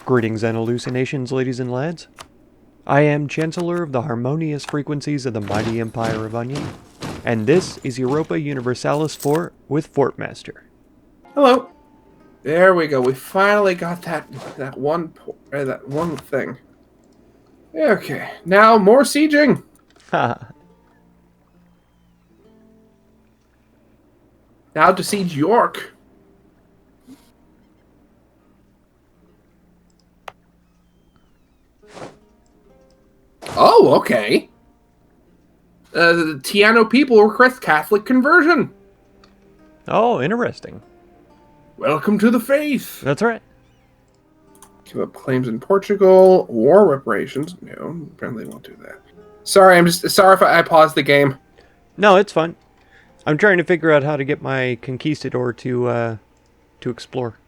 Greetings and hallucinations, ladies and lads. I am Chancellor of the harmonious frequencies of the mighty Empire of Onion, and this is Europa Universalis 4 with Fortmaster. Hello. There we go. We finally got that one thing. Okay. Now more sieging. Haha. Now to siege York. Oh, okay. The Tiano people request Catholic conversion. Oh, interesting. Welcome to the faith. That's right. Give up claims in Portugal. War reparations. No, apparently won't do that. Sorry, I'm just sorry if I paused the game. No, it's fine. I'm trying to figure out how to get my conquistador to explore.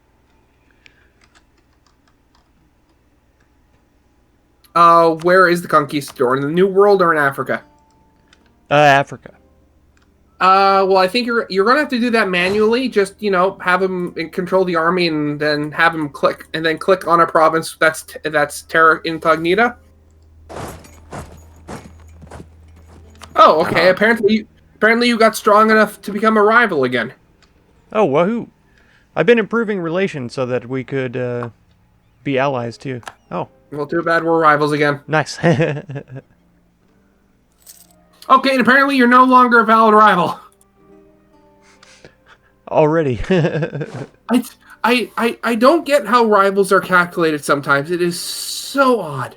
Where is the conquistador? In the New World or in Africa? Africa. Well, I think you're gonna have to do that manually. Just have him control the army, and then have him click on a province that's Terra Incognita. Oh, okay. Apparently you got strong enough to become a rival again. Oh, wahoo! I've been improving relations so that we could be allies too. Oh, Well, too bad we're rivals again. nice. Okay, and apparently you're no longer a valid rival. Already. I don't get how rivals are calculated sometimes. It is so odd.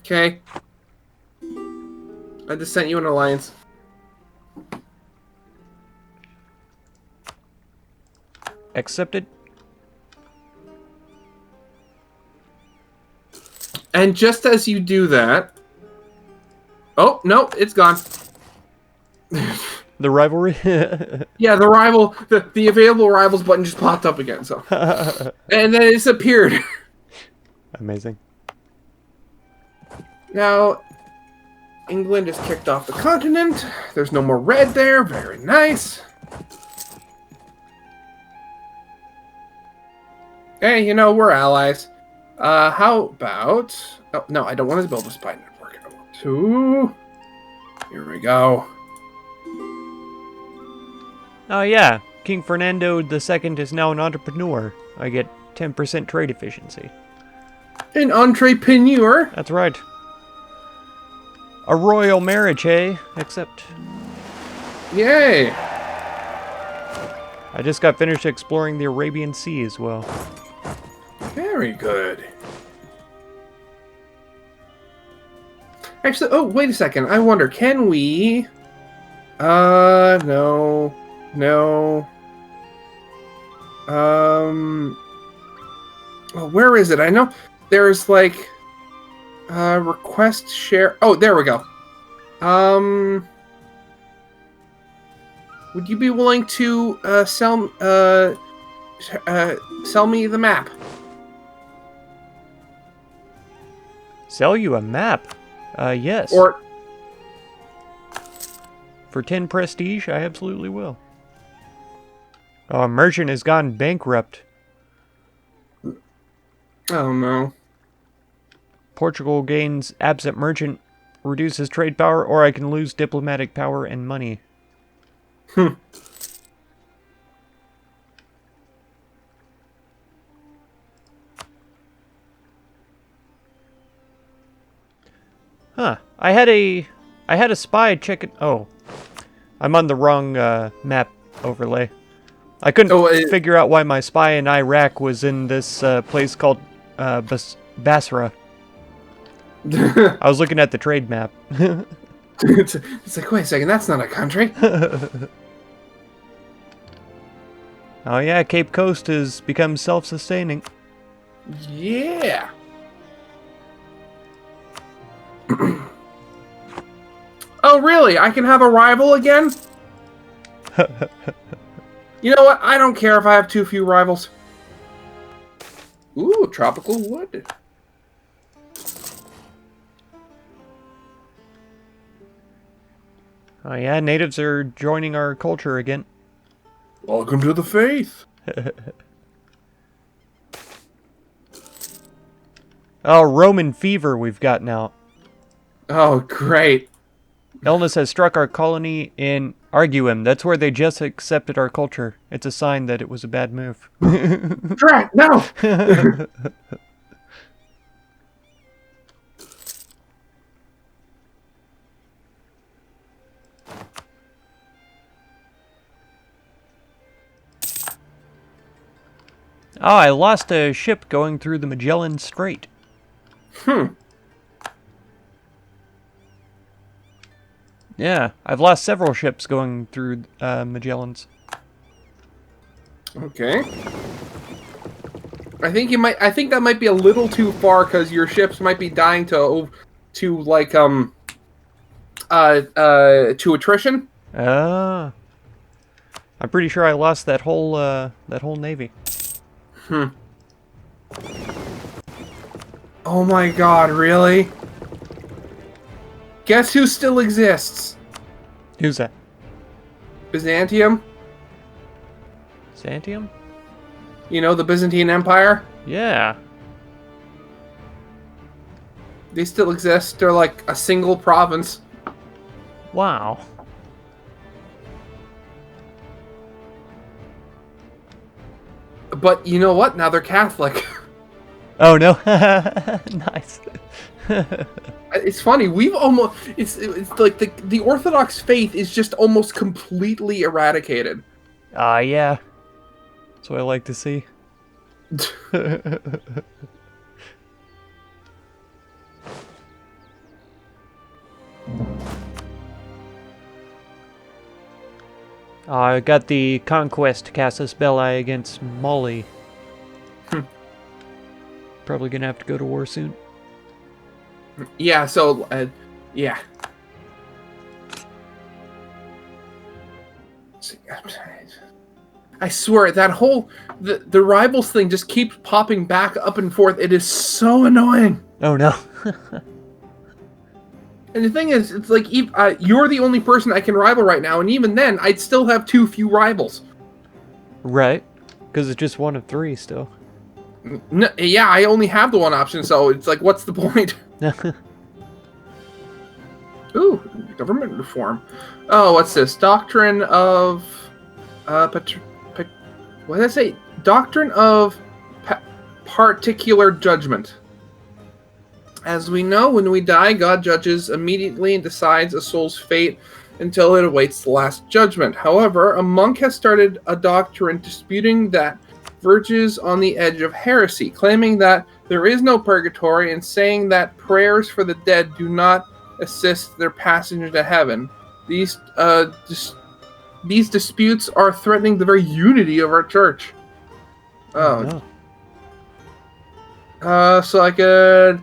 Okay. I just sent you an alliance. Accepted. And just as you do that... Oh, no, it's gone. The rivalry. Yeah, the available rivals button just popped up again, so. And then it disappeared. Amazing. Now, England is kicked off the continent. There's no more red there. Very nice. Hey, we're allies. How about... Oh, no, I don't want to build a spy network. I want to... Here we go. Oh yeah, King Fernando II is now an entrepreneur. I get 10% trade efficiency. An entrepreneur. That's right. A royal marriage, hey? Except... Yay. I just got finished exploring the Arabian Sea as well. Very good. Actually, oh, wait a second. I wonder, can we... No. No. Well, where is it? I know there's, like... request share... Oh, there we go. Would you be willing to, sell me the map? Sell you a map? Yes. Or... For 10 prestige, I absolutely will. Oh, a merchant has gone bankrupt. Oh, no. Portugal gains absent merchant, reduces trade power, or I can lose diplomatic power and money. Hmm. Huh. I had a spy check it. Oh. I'm on the wrong map overlay. I couldn't figure out why my spy in Iraq was in this place called Basra. I was looking at the trade map. It's like, wait a second, that's not a country. Oh yeah, Cape Coast has become self-sustaining. Yeah. Oh, really? I can have a rival again? You know what? I don't care if I have too few rivals. Ooh, tropical wood. Oh yeah, natives are joining our culture again. Welcome to the faith. Oh, Roman fever we've got now. Oh, great. Illness has struck our colony in Arguim. That's where they just accepted our culture. It's a sign that it was a bad move. Drat, no! Oh, I lost a ship going through the Magellan Strait. Yeah, I've lost several ships going through Magellan's. Okay. I think that might be a little too far because your ships might be dying to attrition. Ah. I'm pretty sure I lost that whole navy. Oh my god, really? Guess who still exists? Who's that? Byzantium? Byzantium? You know, the Byzantine Empire? Yeah. They still exist. They're like a single province. Wow. But you know what? Now they're Catholic. Oh no. Nice. It's funny. We've almost it's like the Orthodox faith is just almost completely eradicated. Yeah. That's what I like to see. I got the conquest Casus Belli against Mali. Probably gonna have to go to war soon. Yeah, so, yeah. I swear, that whole, the rivals thing just keeps popping back up and forth. It is so annoying. Oh no. And the thing is, it's like, you're the only person I can rival right now, and even then, I'd still have too few rivals. Right. Because it's just one of three still. No, yeah, I only have the one option, so it's like, what's the point? Ooh, government reform. Oh, what's this? Doctrine of... what did I say? Doctrine of particular judgment. As we know, when we die, God judges immediately and decides a soul's fate until it awaits the last judgment. However, a monk has started a doctrine disputing that verges on the edge of heresy, claiming that there is no purgatory and saying that prayers for the dead do not assist their passage into heaven. These disputes are threatening the very unity of our church. Oh. No. So I could...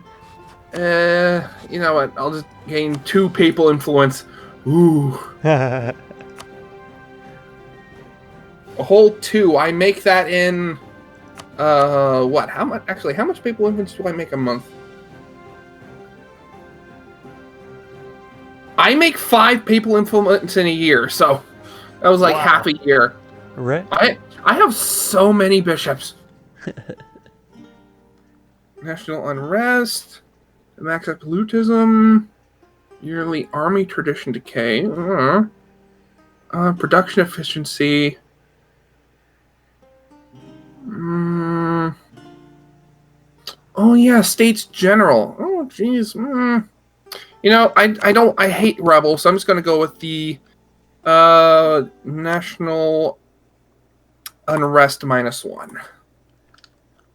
you know what? I'll just gain 2 papal influence. Ooh. A whole 2. I make that in... what? How much? Actually, how much papal influence do I make a month? I make 5 papal influence in a year, so that was like half a year. Right. I have so many bishops. National unrest. Max absolutism, yearly army tradition decay, production efficiency. Oh yeah, States General. Oh jeez. You know, I hate rebel, so I'm just gonna go with the national unrest -1.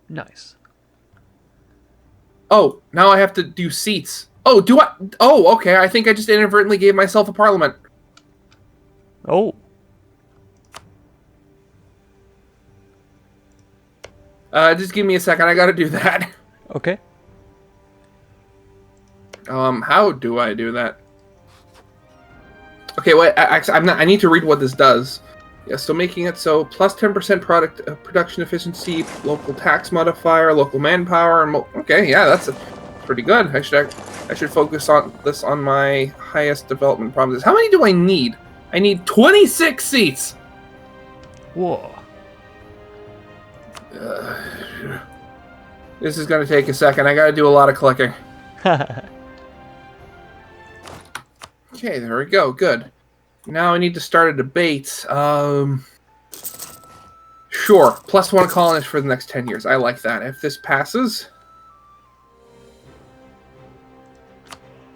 Nice. Oh, now I have to do seats. Oh, do I? Oh, okay. I think I just inadvertently gave myself a parliament. Oh. Just give me a second. I gotta do that. Okay. How do I do that? Okay, wait. Actually, I need to read what this does. Yeah, so making it so plus 10% production efficiency, local tax modifier, local manpower, and okay, yeah, that's pretty good. I should focus on this on my highest development provinces. How many do I need? I need 26 seats. Whoa. This is going to take a second. I got to do a lot of clicking. Okay, there we go. Good. Now I need to start a debate. Sure. +1 colonist for the next 10 years. I like that. If this passes...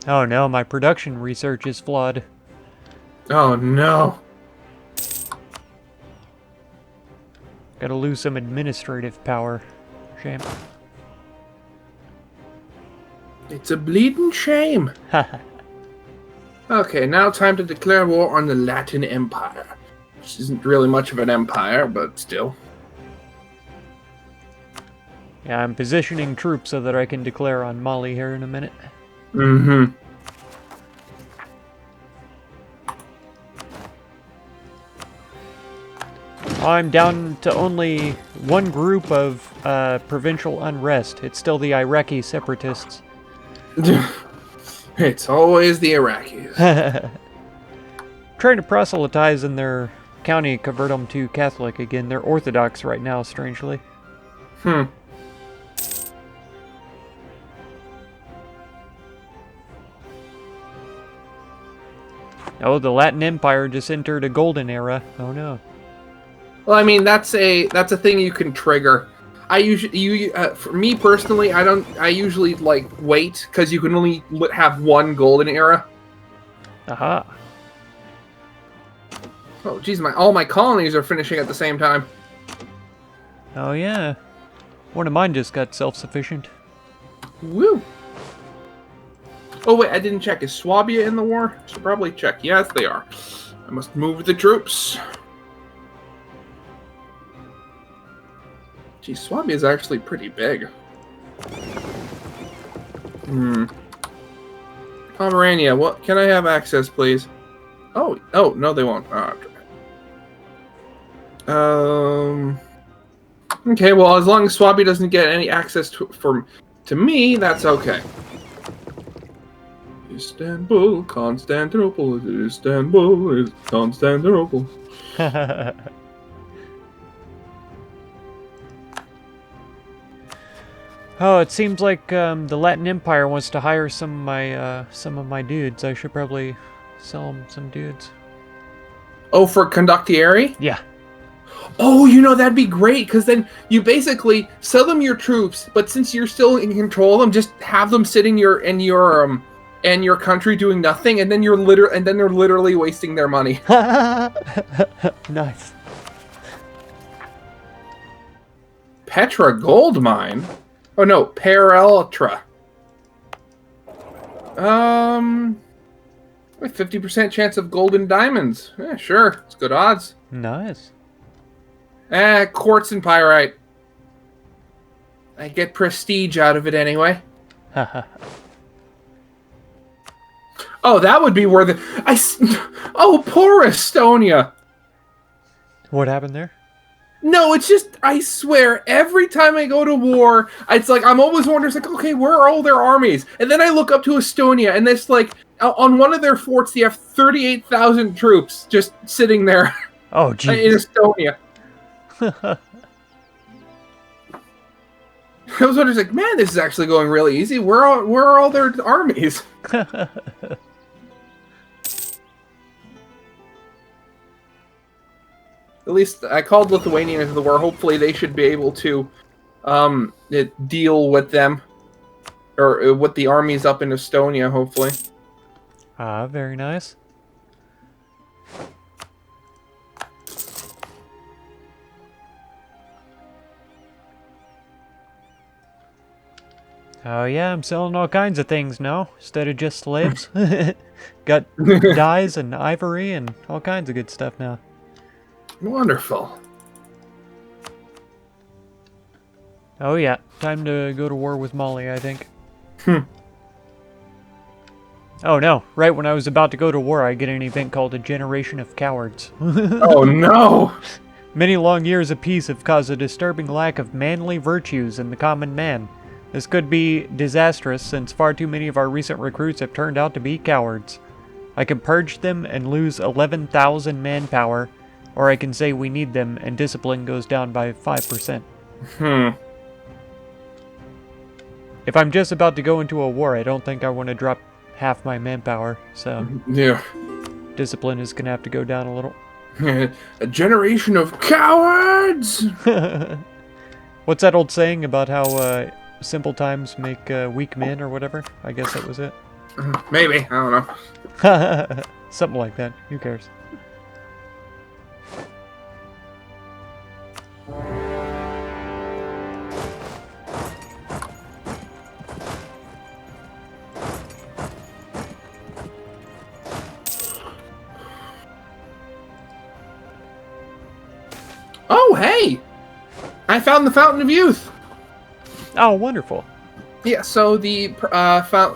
Oh no, my production research is flawed. Oh no. Gotta lose some administrative power. Shame. It's a bleeding shame. Okay, now time to declare war on the Latin Empire. Which isn't really much of an empire, but still. Yeah, I'm positioning troops so that I can declare on Mali here in a minute. Mm-hmm. I'm down to only one group of provincial unrest. It's still the Iraqi separatists. It's always the Iraqis. Trying to proselytize in their county, convert them to Catholic again. They're Orthodox right now, strangely. Oh, the Latin Empire just entered a golden era. Oh no. Well, I mean, that's a thing you can trigger. I usually, for me personally, I usually like wait because you can only have one golden era. Aha. Oh, geez, all my colonies are finishing at the same time. Oh yeah. One of mine just got self-sufficient. Woo. Oh wait, I didn't check. Is Swabia in the war? Should probably check. Yes, they are. I must move the troops. Gee, Swabia is actually pretty big. Pomerania, what? Can I have access, please? Oh, no, they won't. Okay, well, as long as Swabia doesn't get any access to me, that's okay. Istanbul, Constantinople, Istanbul, Constantinople. Oh, it seems like the Latin Empire wants to hire some of my dudes. I should probably sell them some dudes. Oh, for condottieri? Yeah. Oh, that'd be great, because then you basically sell them your troops, but since you're still in control of them, just have them sit in your country doing nothing, and then they're literally wasting their money. Nice. Petra gold mine? Oh no, Pereltra. 50% chance of gold and diamonds. Yeah, sure, it's good odds. Nice. Quartz and pyrite. I get prestige out of it anyway. Oh, that would be worth it. Oh, poor Estonia. What happened there? No, it's just, I swear, every time I go to war, it's like, I'm always wondering, it's like, okay, where are all their armies? And then I look up to Estonia, and it's like, on one of their forts, they have 38,000 troops just sitting there. Oh, geez. In Estonia. I was wondering, like, man, this is actually going really easy. Where are all their armies? At least I called Lithuania into the war. Hopefully they should be able to deal with them. Or with the armies up in Estonia, hopefully. Ah, very nice. Oh yeah, I'm selling all kinds of things now, instead of just slaves. Got dyes and ivory and all kinds of good stuff now. Wonderful. Oh yeah, time to go to war with Mali, I think. Oh no, right when I was about to go to war, I get an event called a Generation of Cowards. Oh no! Many long years of peace have caused a disturbing lack of manly virtues in the common man. This could be disastrous, since far too many of our recent recruits have turned out to be cowards. I can purge them and lose 11,000 manpower, or I can say we need them and discipline goes down by 5%. If I'm just about to go into a war, I don't think I want to drop half my manpower, so... Yeah. Discipline is going to have to go down a little. A generation of cowards! What's that old saying about how simple times make weak men or whatever? I guess that was it. Maybe. I don't know. Something like that. Who cares? Oh, hey! I found the Fountain of Youth! Oh, wonderful. Yeah, so the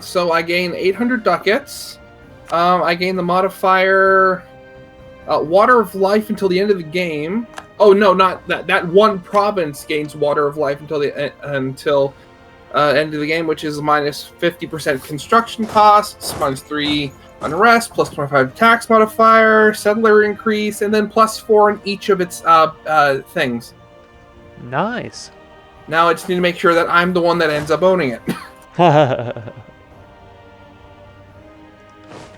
so I gain 800 ducats. I gain the modifier Water of Life until the end of the game. Oh no, not that. That one province gains Water of Life until the end of the game, which is minus 50% construction costs, minus 3 unrest, plus 25 tax modifier, settler increase, and then plus 4 in each of its things. Nice. Now I just need to make sure that I'm the one that ends up owning it.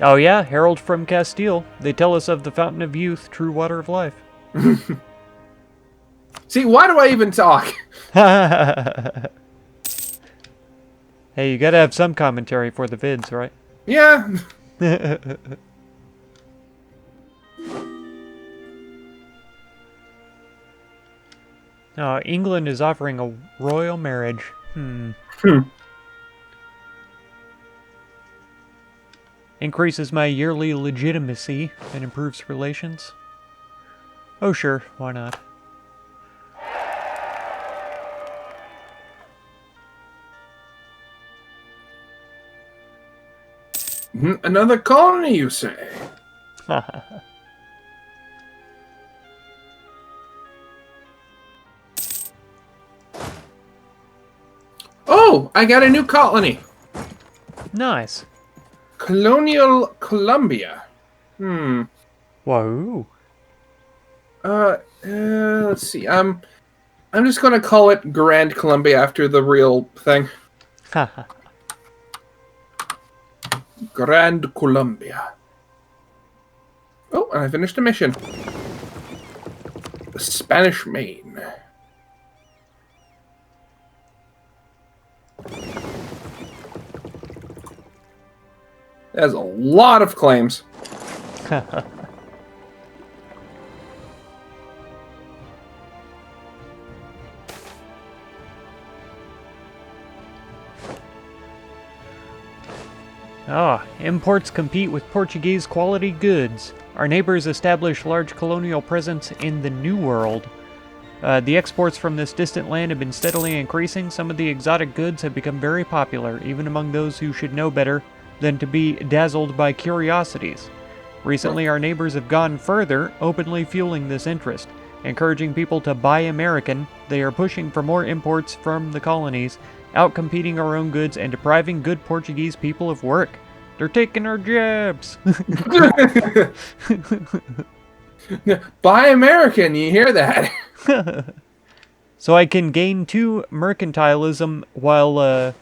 Oh yeah, Herald from Castile. They tell us of the Fountain of Youth, true water of life. See, why do I even talk? Hey, you gotta have some commentary for the vids, right? Yeah. England is offering a royal marriage. Increases my yearly legitimacy and improves relations. Oh sure, why not? Another colony, you say? Oh, I got a new colony. Nice. Colonial Columbia. Whoa. Let's see. I'm just gonna call it Grand Columbia after the real thing. Grand Columbia. Oh, and I finished a mission. The Spanish Main. There's a lot of claims. Imports compete with Portuguese quality goods. Our neighbors establish large colonial presence in the New World. The exports from this distant land have been steadily increasing. Some of the exotic goods have become very popular, even among those who should know better than to be dazzled by curiosities. Recently, our neighbors have gone further, openly fueling this interest. Encouraging people to buy American, they are pushing for more imports from the colonies, outcompeting our own goods and depriving good Portuguese people of work. They're taking our jobs. Buy American, you hear that? So I can gain 2 mercantilism while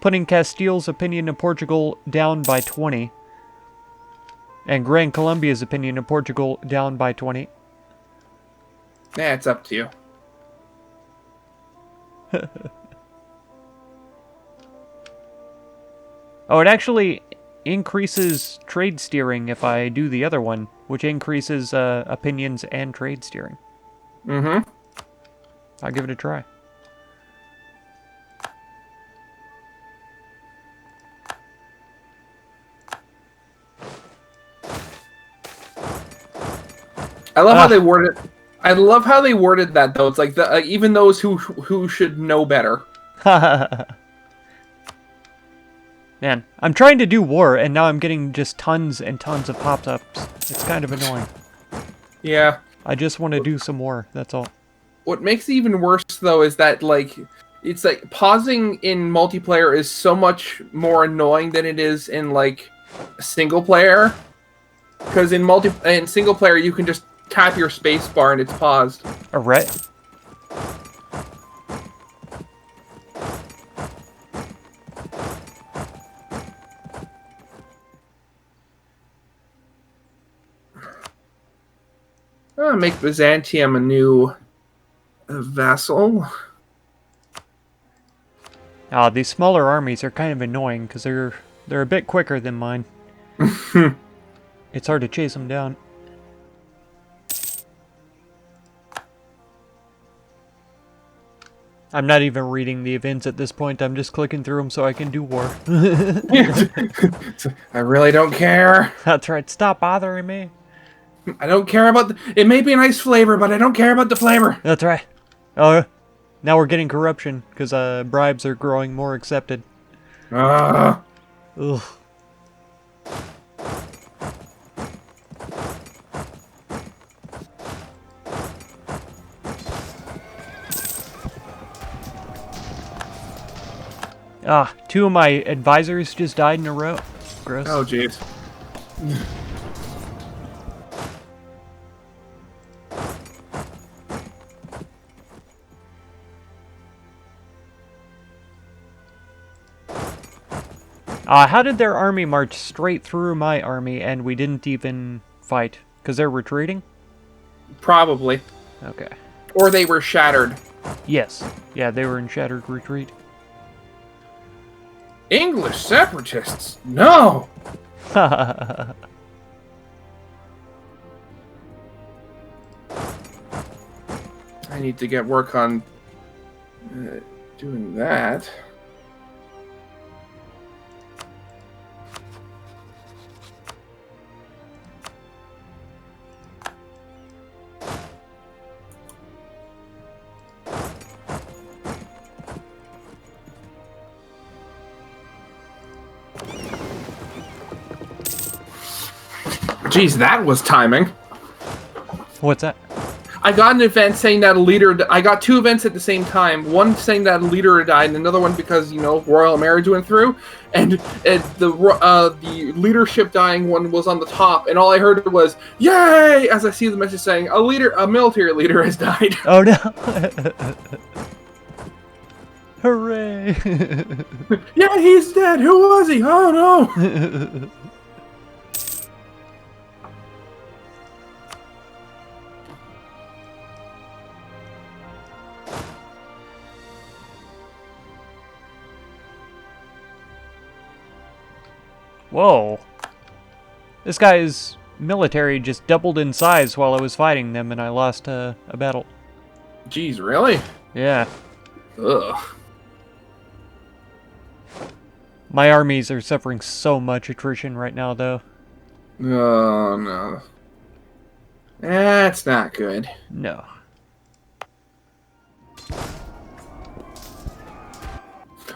putting Castile's opinion of Portugal down by 20. And Gran Colombia's opinion of Portugal down by 20. Yeah, it's up to you. Oh, it actually increases trade steering if I do the other one, which increases opinions and trade steering. Mm-hmm. I'll give it a try. I love how they worded. I love how they worded that though. It's like even those who should know better. Man, I'm trying to do war, and now I'm getting just tons and tons of pop-ups. It's kind of annoying. Yeah. I just want to do some war, that's all. What makes it even worse, though, is that, like, it's like pausing in multiplayer is so much more annoying than it is in, like, single player. Because in single player, you can just tap your space bar and it's paused. Alright. Make Byzantium a new vassal. These smaller armies are kind of annoying because they're a bit quicker than mine. It's hard to chase them down. I'm not even reading the events at this point. I'm just clicking through them so I can do war. I really don't care. That's right. Stop bothering me. I don't care about it may be a nice flavor, but I don't care about the flavor. That's right. Oh, now we're getting corruption because bribes are growing more accepted. Ugh. Two of my advisors just died in a row. Gross. Oh, jeez. How did their army march straight through my army and we didn't even fight? Because they're retreating? Probably. Okay. Or they were shattered. Yes. Yeah, they were in shattered retreat. English separatists? No! I need to get work on doing that. Geez, that was timing. What's that? I got an event saying that a leader... I got two events at the same time. One saying that a leader died, and another one because, you know, royal marriage went through. And the leadership dying one was on the top, and all I heard was, "Yay!" as I see the message saying, a military leader has died. Oh, no. Hooray! Yeah, he's dead. Who was he? Oh, no. Whoa. This guy's military just doubled in size while I was fighting them and I lost a battle. Jeez, really? Yeah. Ugh. My armies are suffering so much attrition right now, though. Oh, no. That's not good. No.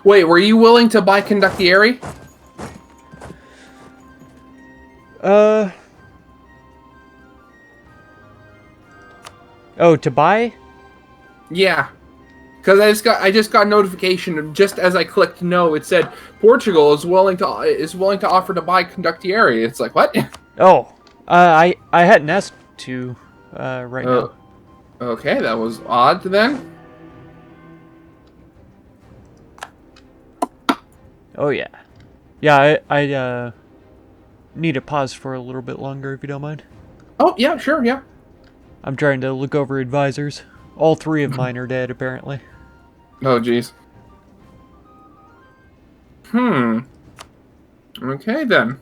Wait, were you willing to buy Condottieri? Oh, to buy? Yeah. Because I just got a notification, and just as I clicked no, it said Portugal is willing to offer to buy Condottieri. It's like, what? Oh, I hadn't asked to right now. Okay, that was odd then. Oh yeah, yeah. I need to pause for a little bit longer if you don't mind. Oh yeah, sure, yeah. I'm trying to look over advisors. All three of mine are dead, apparently. Oh jeez. Okay then.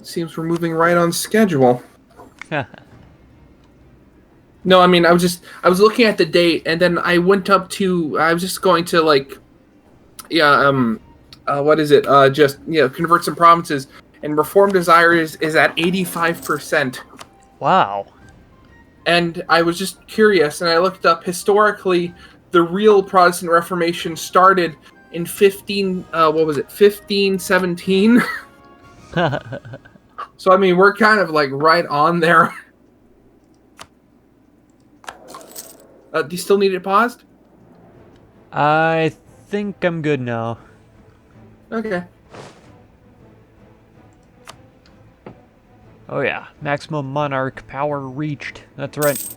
Seems we're moving right on schedule. No, I mean I was looking at the date, and then I went up to. I was just going to like, yeah, what is it? Just convert some provinces, and Reform Desire is at 85%. Wow. And I was just curious, and I looked up historically. The real Protestant Reformation started in 1517. So I mean, we're kind of like right on there. Do you still need it paused? I think I'm good now. Okay. Oh yeah, maximum monarch power reached. That's right.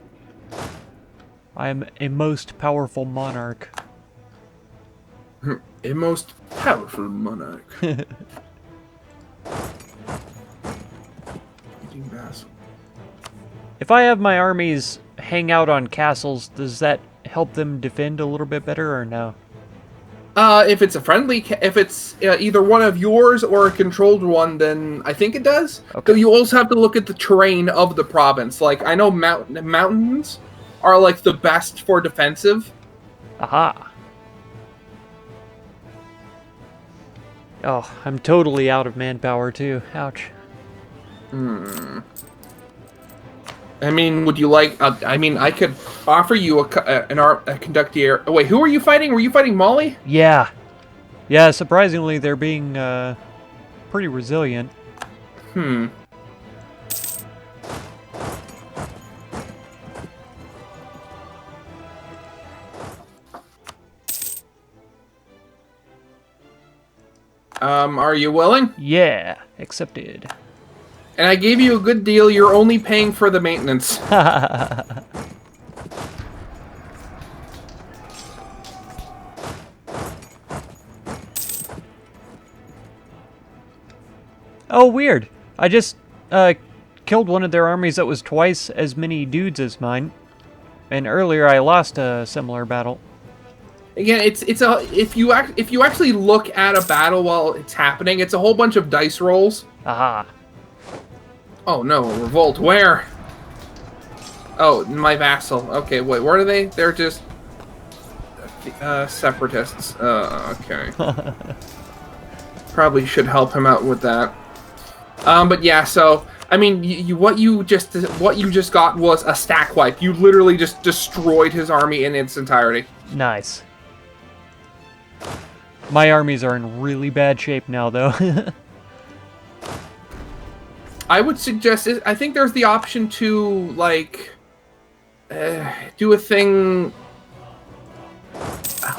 I am a most powerful monarch. A most powerful monarch. If I have my armies hang out on castles, does that help them defend a little bit better or no? If it's a friendly, if it's either one of yours or a controlled one, then I think it does. Okay. So you also have to look at the terrain of the province. Like, I know mountains are, like, the best for defensive. Aha. Oh, I'm totally out of manpower, too. Ouch. I mean, would you like... I mean, I could offer you a conductier... Oh, wait, who are you fighting? Were you fighting Mali? Yeah. Yeah, surprisingly, they're being pretty resilient. Are you willing? Yeah, accepted. And I gave you a good deal. You're only paying for the maintenance. Oh, weird. I just killed one of their armies that was twice as many dudes as mine. And earlier I lost a similar battle. Again, if you actually look at a battle while it's happening, it's a whole bunch of dice rolls. Aha. Oh no, a revolt. Where? Oh, my vassal. Okay, wait, where are they? They're just separatists. Okay. Probably should help him out with that. But yeah, so I mean, what you just got was a stack wipe. You literally just destroyed his army in its entirety. Nice. My armies are in really bad shape now, though. I would suggest... I think there's the option to, like... do a thing...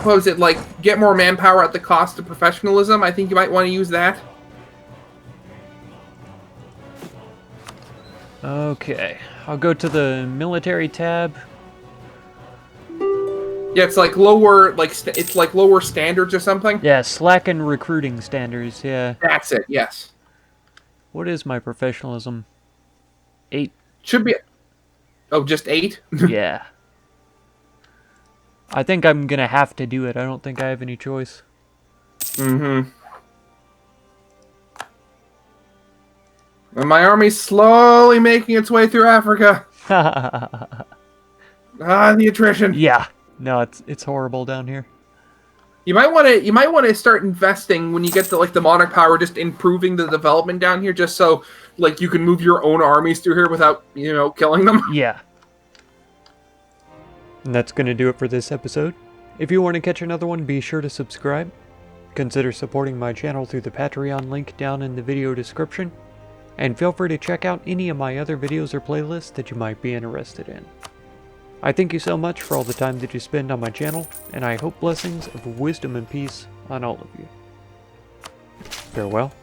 What was it? Like, get more manpower at the cost of professionalism? I think you might want to use that. Okay. I'll go to the military tab. Yeah, it's like lower... it's like lower standards or something. Yeah, slacken recruiting standards, yeah. That's it, yes. What is my professionalism? 8. Should be... Oh, just 8? Yeah. I think I'm gonna have to do it. I don't think I have any choice. Mm-hmm. And my army's slowly making its way through Africa. The attrition. Yeah. No, it's horrible down here. You might want to start investing when you get to like the monarch power, just improving the development down here, just so like you can move your own armies through here without, you know, killing them. Yeah. And that's going to do it for this episode. If you want to catch another one, be sure to subscribe. Consider supporting my channel through the Patreon link down in the video description. And feel free to check out any of my other videos or playlists that you might be interested in. I thank you so much for all the time that you spend on my channel, and I hope blessings of wisdom and peace on all of you. Farewell.